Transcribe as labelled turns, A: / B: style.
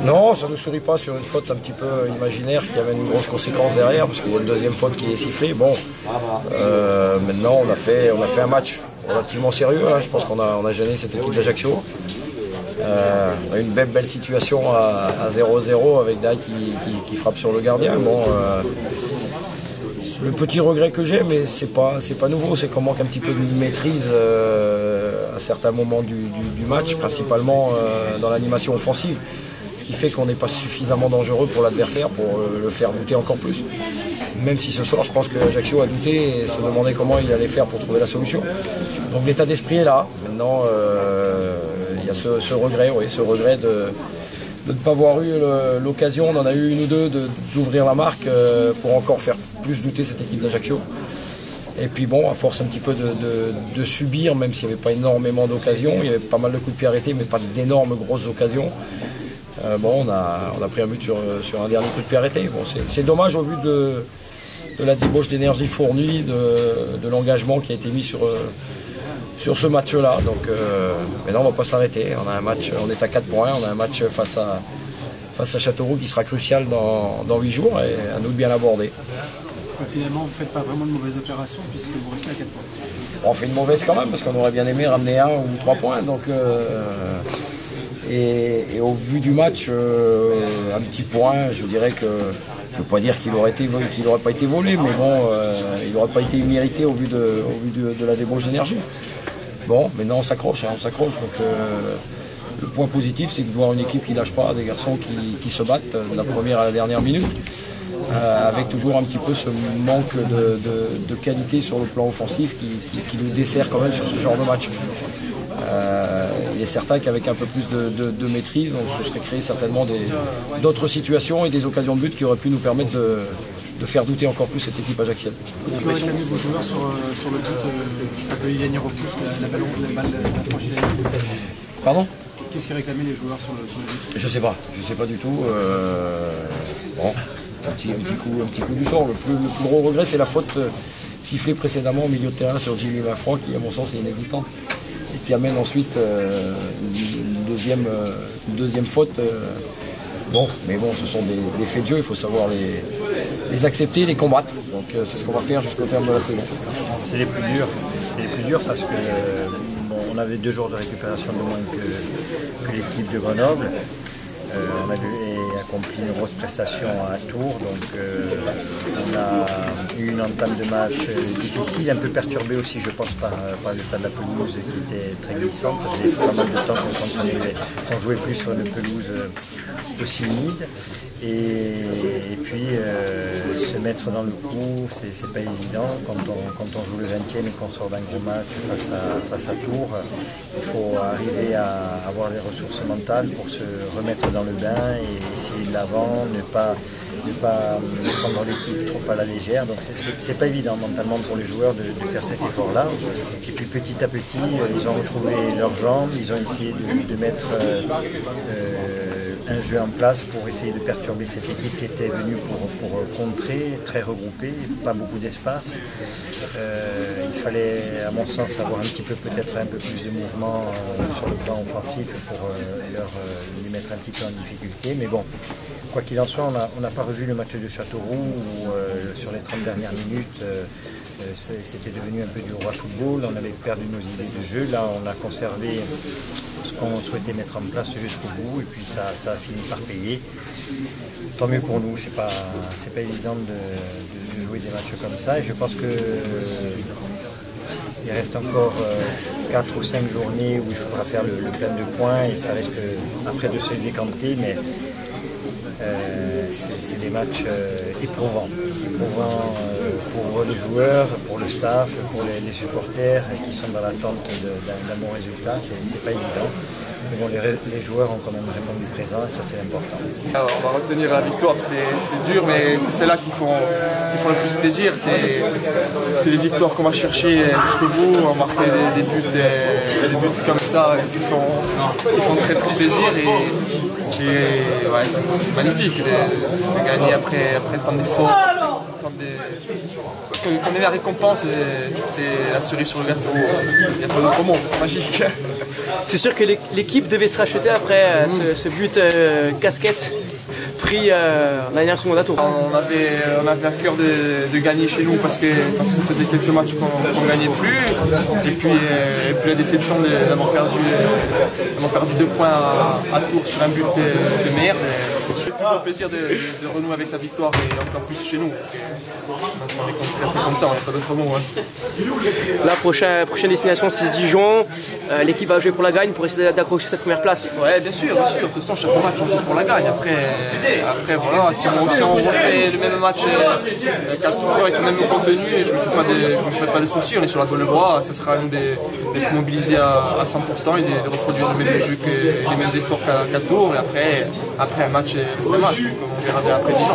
A: Non, ça ne nous sourit pas sur une faute un petit peu imaginaire qui amène une grosse conséquence derrière, parce qu'il y a une deuxième faute qui est sifflée. Bon, maintenant on a fait un match relativement sérieux. Hein. Je pense qu'on a gêné cette équipe d'Ajaccio. On a eu une belle situation à 0-0 avec Dai qui frappe sur le gardien. Bon, le petit regret que j'ai, mais c'est pas nouveau, c'est qu'on manque un petit peu de maîtrise à certains moments du match, principalement dans l'animation offensive. Ce qui fait qu'on n'est pas suffisamment dangereux pour l'adversaire pour le faire douter encore plus. Même si ce soir, je pense que Ajaccio a douté et se demandait comment il allait faire pour trouver la solution. Donc l'état d'esprit est là. Maintenant, il y a ce regret, oui, ce regret de ne pas avoir eu l'occasion, on en a eu une ou deux, d'ouvrir la marque pour encore faire plus douter cette équipe d'Ajaccio. Et puis bon, à force un petit peu de subir, même s'il n'y avait pas énormément d'occasions, il y avait pas mal de coups de pied arrêtés, mais pas d'énormes grosses occasions. Bon, on a pris un but sur un dernier coup de pied arrêté. Bon, c'est dommage au vu de la débauche d'énergie fournie, de l'engagement qui a été mis sur ce match-là. Donc maintenant, on ne va pas s'arrêter. On a un match, on est à 4 points, on a un match face à Châteauroux qui sera crucial dans 8 jours et à nous de bien l'aborder.
B: Finalement, vous ne faites pas vraiment de mauvaise opération puisque vous restez à 4 points.
A: On fait une mauvaise quand même parce qu'on aurait bien aimé ramener 1 ou 3 points. Donc, et au vu du match, un petit point, je dirais que je ne veux pas dire qu'il n'aurait pas été volé, mais bon, il n'aurait pas été mérité au vu de la débauche d'énergie. Bon, maintenant on s'accroche, hein, on s'accroche. Donc le point positif, c'est de voir une équipe qui ne lâche pas, des garçons qui se battent de la première à la dernière minute, avec toujours un petit peu ce manque de qualité sur le plan offensif qui nous dessert quand même sur ce genre de match. Il est certain qu'avec un peu plus de maîtrise, on se serait créé certainement d'autres situations et des occasions de but qui auraient pu nous permettre de faire douter encore plus cette équipe ajaxienne.
B: Qu'est-ce qui réclamait vos joueurs sur le but que Iliani repousse la balle franchie la ligne?
A: Pardon?
B: Qu'est-ce qui réclamait les joueurs sur le but?
A: Je sais pas du tout. Bon, un petit coup du sort. Le plus gros regret, c'est la faute sifflée précédemment au milieu de terrain sur Jimmy Lafranc, qui à mon sens est inexistante. Et qui amène ensuite une deuxième faute. Bon, mais bon, ce sont des faits de jeu, il faut savoir les accepter, les combattre. Donc c'est ce qu'on va faire jusqu'au terme de la saison.
C: C'est les plus durs parce que on avait 2 jours de récupération de moins que l'équipe de Grenoble. On avait accompli une grosse prestation à Tours, donc on a eu une entame de match difficile, un peu perturbée aussi je pense par l'état de la pelouse qui était très glissante. Ça faisait pas mal de temps qu'on jouait plus sur une pelouse aussi humide. Et puis se mettre dans le coup, c'est pas évident quand on joue le 20e et qu'on sort d'un gros match face à Tours. Il faut arriver à avoir les ressources mentales pour se remettre dans le bain et essayer de l'avant, ne pas prendre l'équipe trop à la légère. Donc c'est pas évident mentalement pour les joueurs de faire cet effort-là. Et puis petit à petit, ils ont retrouvé leurs jambes, ils ont essayé de mettre un jeu en place pour essayer de perturber cette équipe qui était venue pour contrer, très regroupée, pas beaucoup d'espace. Il fallait, à mon sens, avoir peut-être un peu plus de mouvement sur le plan offensif pour les mettre un petit peu en difficulté. Mais bon, quoi qu'il en soit, on n'a pas revu le match de Châteauroux où sur les 30 dernières minutes, c'était devenu un peu du roi football. On avait perdu nos idées de jeu. Là, on a conservé ce qu'on souhaitait mettre en place jusqu'au bout et puis ça a fini par payer. Tant mieux pour nous, c'est pas évident de jouer des matchs comme ça et je pense que il reste encore 4 ou 5 journées où il faudra faire le plein de points et ça risque après de se décanter, mais c'est des matchs éprouvants pour les joueurs, pour le staff, pour les supporters qui sont dans l'attente d'un bon résultat, c'est pas évident. Mais bon, les joueurs ont quand même répondu présent et ça c'est important.
D: Alors, on va retenir la victoire, c'était dur, mais c'est celles-là qui font le plus plaisir. C'est les victoires qu'on va chercher jusqu'au bout, on marque des buts comme ça qui font très plaisir. Et ouais, c'est magnifique de gagner après tant d'efforts. Qu'on ait la récompense, c'était la cerise sur le gâteau de promo, c'est magique.
E: C'est sûr que l'équipe devait se racheter après ce but casquette pris la dernière seconde à tour.
D: On avait à cœur de gagner chez nous parce que ça faisait quelques matchs qu'on ne gagnait plus. Et puis la déception d'avoir perdu 2 points à Tours sur un but de merde. C'est toujours un plaisir de renouer avec la victoire et encore plus chez nous. On est très content, il n'y a pas d'autre mot. Hein.
E: La prochaine destination c'est Dijon. L'équipe va jouer pour la gagne pour essayer d'accrocher cette première place.
D: Ouais, bien sûr. De toute façon, chaque match on joue pour la gagne. Après voilà, si on refait le même match 4 jours avec le même contenu, je ne me fais pas de soucis, on est sur la bonne voie, ça sera à nous d'être mobilisés à 100% et de reproduire le même jeu les mêmes efforts qu'à Tours. Et après un match, c'est un match, on verra bien après Dijon.